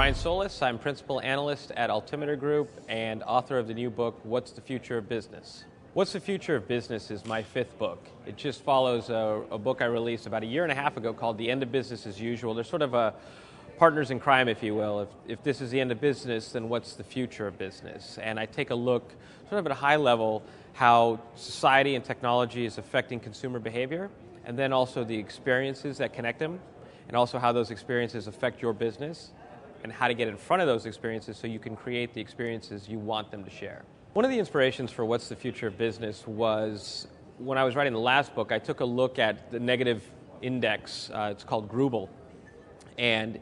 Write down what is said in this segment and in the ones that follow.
Brian Solis. I'm Principal Analyst at Altimeter Group and author of the new book, What's the Future of Business? What's the Future of Business is my fifth book. It just follows a book I released about a year and a half ago called The End of Business as Usual. They're sort of a partners in crime, if you will. If this is the end of business, then what's the future of business? And I take a look sort of at a high level how society and technology is affecting consumer behavior, and then also the experiences that connect them, and also how those experiences affect your business, and how to get in front of those experiences so you can create the experiences you want them to share. One of the inspirations for What's the Future of Business was when I was writing the last book, I took a look at the negative index. It's called Grubel. And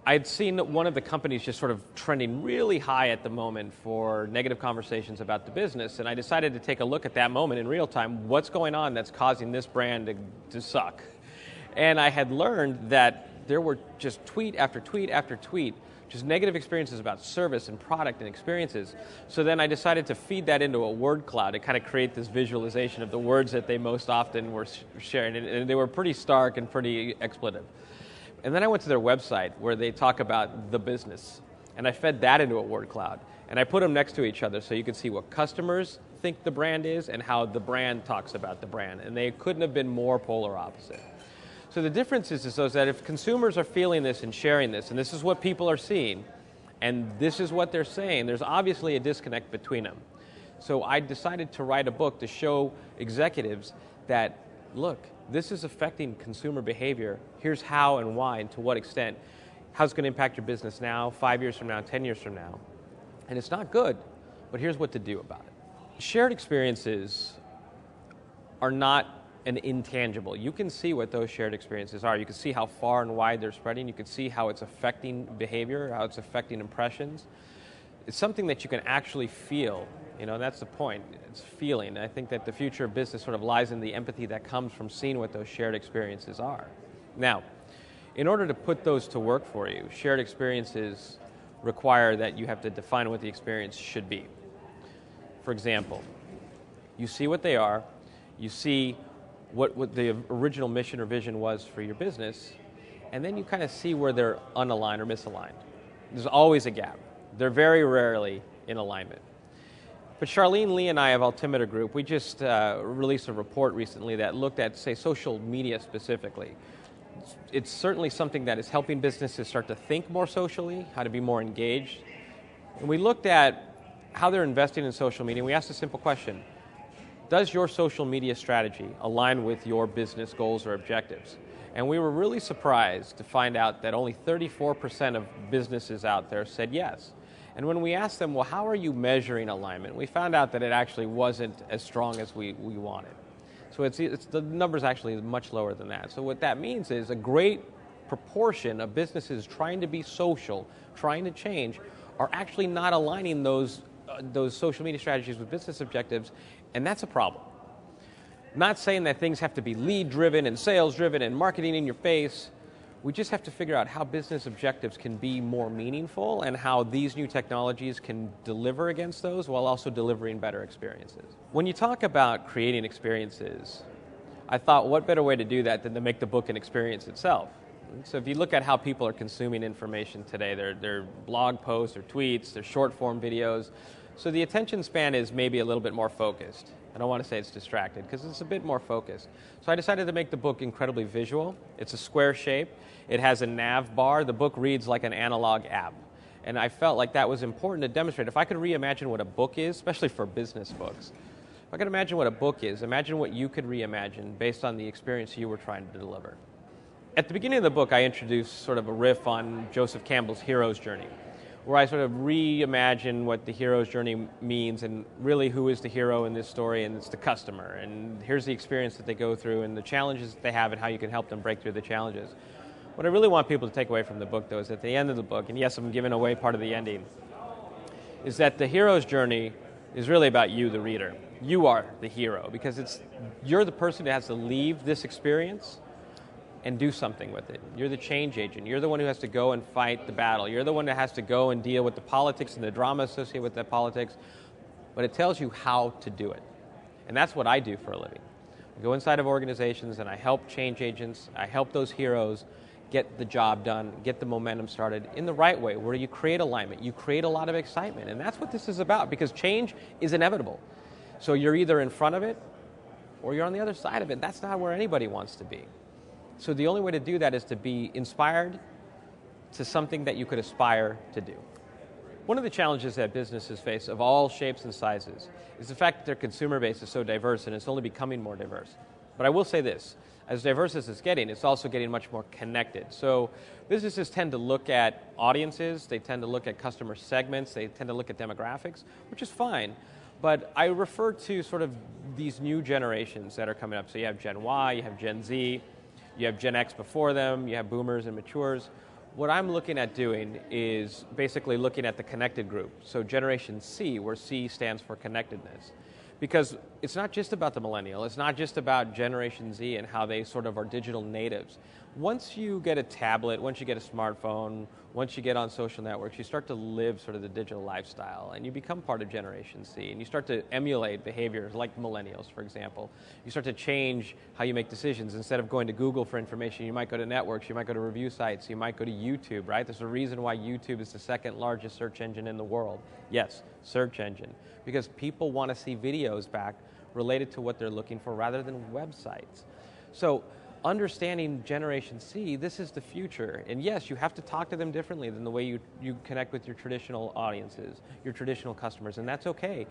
I'd seen one of the companies just sort of trending really high at the moment for negative conversations about the business. And I decided to take a look at that moment in real time. What's going on that's causing this brand to suck? And I had learned that there were just tweet after tweet after tweet, just negative experiences about service and product and experiences. So then I decided to feed that into a word cloud to kind of create this visualization of the words that they most often were sharing. And they were pretty stark and pretty expletive. And then I went to their website where they talk about the business. And I fed that into a word cloud. And I put them next to each other so you could see what customers think the brand is and how the brand talks about the brand. And they couldn't have been more polar opposite. So the difference is that if consumers are feeling this and sharing this, and this is what people are seeing, and this is what they're saying, there's obviously a disconnect between them. So I decided to write a book to show executives that, look, this is affecting consumer behavior. Here's how and why and to what extent. How it's going to impact your business now, 5 years from now, 10 years from now. And it's not good, but here's what to do about it. Shared experiences are not an intangible. You can see what those shared experiences are. You can see how far and wide they're spreading. You can see how it's affecting behavior, how it's affecting impressions. It's something that you can actually feel, and that's the point. It's feeling. I think that the future of business sort of lies in the empathy that comes from seeing what those shared experiences are. Now, in order to put those to work for you, shared experiences require that you have to define what the experience should be. For example, you see what they are, you see what the original mission or vision was for your business, and then you kind of see where they're unaligned or misaligned. There's always a gap. They're very rarely in alignment. But Charlene Lee and I of Altimeter Group, we just released a report recently that looked at, say, social media specifically. It's certainly something that is helping businesses start to think more socially, how to be more engaged. And we looked at how they're investing in social media, and we asked a simple question. Does your social media strategy align with your business goals or objectives? And we were really surprised to find out that only 34% of businesses out there said yes. And when we asked them, well, how are you measuring alignment? We found out that it actually wasn't as strong as we wanted. So the number's actually much lower than that. So what that means is a great proportion of businesses trying to be social, trying to change, are actually not aligning those social media strategies with business objectives, and that's a problem. I'm not saying that things have to be lead-driven and sales-driven and marketing in your face. We just have to figure out how business objectives can be more meaningful and how these new technologies can deliver against those while also delivering better experiences. When you talk about creating experiences, I thought what better way to do that than to make the book an experience itself. So if you look at how people are consuming information today, their blog posts, their tweets, their short-form videos, so the attention span is maybe a little bit more focused. I don't want to say it's distracted because it's a bit more focused. So I decided to make the book incredibly visual. It's a square shape. It has a nav bar. The book reads like an analog app. And I felt like that was important to demonstrate. If I could reimagine what a book is, especially for business books, if I could imagine what a book is, imagine what you could reimagine based on the experience you were trying to deliver. At the beginning of the book, I introduced sort of a riff on Joseph Campbell's hero's journey, where I sort of reimagine what the hero's journey means and really who is the hero in this story, and it's the customer. And here's the experience that they go through and the challenges that they have and how you can help them break through the challenges. What I really want people to take away from the book, though, is at the end of the book, and yes, I'm giving away part of the ending, is that the hero's journey is really about you, the reader. You are the hero because you're the person that has to leave this experience and do something with it. You're the change agent. You're the one who has to go and fight the battle. You're the one that has to go and deal with the politics and the drama associated with that politics. But it tells you how to do it. And that's what I do for a living. I go inside of organizations and I help change agents. I help those heroes get the job done, get the momentum started in the right way, where you create alignment, you create a lot of excitement. And that's what this is about, because change is inevitable. So you're either in front of it or you're on the other side of it. That's not where anybody wants to be. So the only way to do that is to be inspired to something that you could aspire to do. One of the challenges that businesses face of all shapes and sizes is the fact that their consumer base is so diverse, and it's only becoming more diverse. But I will say this, as diverse as it's getting, it's also getting much more connected. So businesses tend to look at audiences, they tend to look at customer segments, they tend to look at demographics, which is fine. But I refer to sort of these new generations that are coming up. So you have Gen Y, you have Gen Z, you have Gen X before them, you have boomers and matures. What I'm looking at doing is basically looking at the connected group. So Generation C, where C stands for connectedness. Because it's not just about the millennial, it's not just about Generation Z and how they sort of are digital natives. Once you get a tablet, once you get a smartphone, once you get on social networks, you start to live sort of the digital lifestyle, and you become part of Generation C, and you start to emulate behaviors like millennials, for example. You start to change how you make decisions. Instead of going to Google for information, you might go to networks, you might go to review sites, you might go to YouTube, right? There's a reason why YouTube is the second largest search engine in the world. Yes, search engine. Because people want to see videos back related to what they're looking for rather than websites. So understanding Generation C, this is the future. And yes, you have to talk to them differently than the way you connect with your traditional audiences, your traditional customers, and that's okay.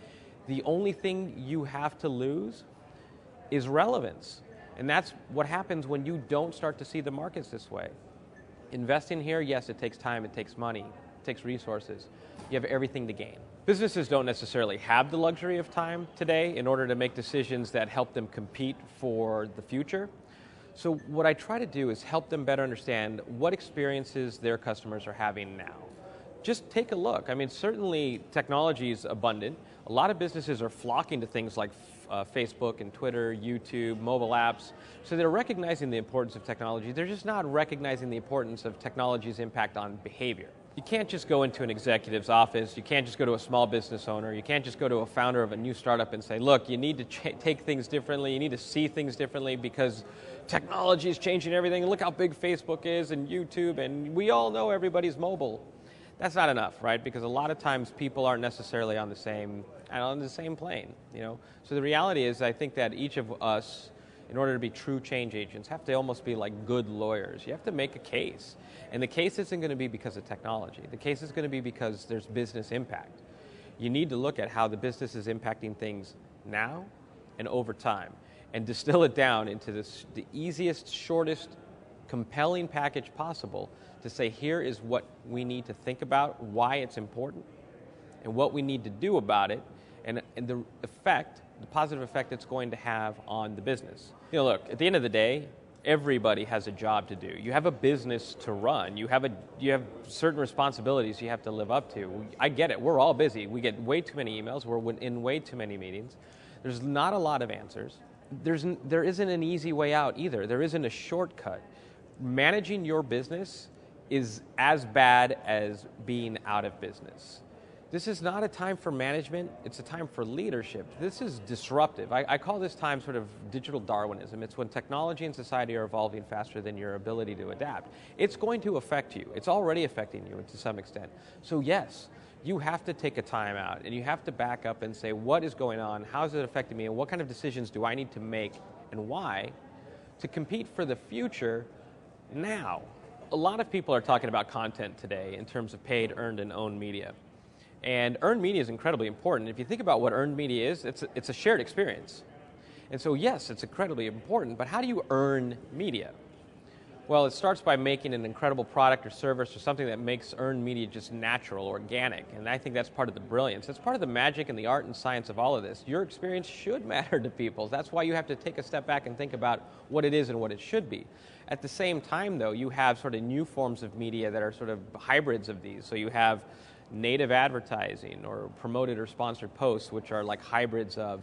The only thing you have to lose is relevance. And that's what happens when you don't start to see the markets this way. Investing here, yes, it takes time, it takes money, it takes resources. You have everything to gain. Businesses don't necessarily have the luxury of time today in order to make decisions that help them compete for the future. So what I try to do is help them better understand what experiences their customers are having now. Just take a look. I mean, certainly technology is abundant. A lot of businesses are flocking to things like Facebook and Twitter, YouTube, mobile apps. So they're recognizing the importance of technology. They're just not recognizing the importance of technology's impact on behavior. You can't just go into an executive's office, you can't just go to a small business owner, you can't just go to a founder of a new startup and say, look, you need to take things differently, you need to see things differently because technology is changing everything. Look how big Facebook is and YouTube, and we all know everybody's mobile. That's not enough, right? Because a lot of times people aren't necessarily on the same plane, you know? So the reality is, I think that each of us, in order to be true change agents, have to almost be like good lawyers. You have to make a case. And the case isn't going to be because of technology. The case is going to be because there's business impact. You need to look at how the business is impacting things now and over time, and distill it down into the easiest, shortest, compelling package possible to say, here is what we need to think about, why it's important, and what we need to do about it, and the effect, the positive effect it's going to have on the business. You know, look, at the end of the day, everybody has a job to do. You have a business to run. You have certain responsibilities you have to live up to. I get it. We're all busy. We get way too many emails. We're in way too many meetings. There's not a lot of answers. There isn't an easy way out either. There isn't a shortcut. Managing your business is as bad as being out of business. This is not a time for management, it's a time for leadership. This is disruptive. I call this time sort of digital Darwinism. It's when technology and society are evolving faster than your ability to adapt. It's going to affect you. It's already affecting you to some extent. So yes, you have to take a time out and you have to back up and say, what is going on? How is it affecting me? And what kind of decisions do I need to make and why to compete for the future now? A lot of people are talking about content today in terms of paid, earned, and owned media. And earned media is incredibly important. If you think about what earned media is, it's a shared experience. And so yes, it's incredibly important, but how do you earn media? Well, it starts by making an incredible product or service or something that makes earned media just natural, organic. And I think that's part of the brilliance. That's part of the magic and the art and science of all of this. Your experience should matter to people. That's why you have to take a step back and think about what it is and what it should be. At the same time, though, you have sort of new forms of media that are sort of hybrids of these. So you have native advertising or promoted or sponsored posts, which are like hybrids of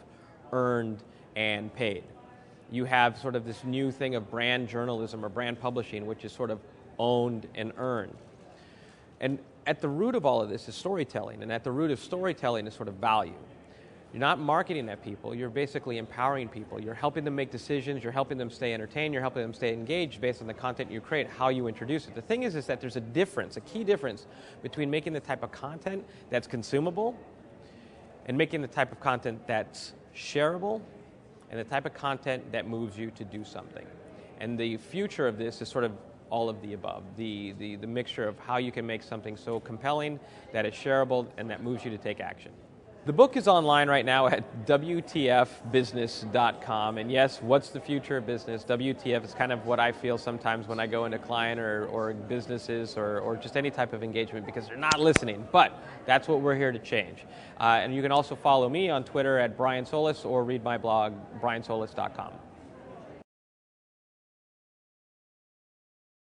earned and paid. You have sort of this new thing of brand journalism or brand publishing, which is sort of owned and earned. And at the root of all of this is storytelling, and at the root of storytelling is sort of value. You're not marketing at people, you're basically empowering people. You're helping them make decisions, you're helping them stay entertained, you're helping them stay engaged based on the content you create, how you introduce it. The thing is that there's a difference, a key difference between making the type of content that's consumable and making the type of content that's shareable and the type of content that moves you to do something. And the future of this is sort of all of the above, the mixture of how you can make something so compelling that it's shareable and that moves you to take action. The book is online right now at WTFbusiness.com, and yes, what's the future of business? WTF is kind of what I feel sometimes when I go into client or businesses or just any type of engagement because they're not listening, but that's what we're here to change. And you can also follow me on Twitter at Brian Solis or read my blog, briansolis.com.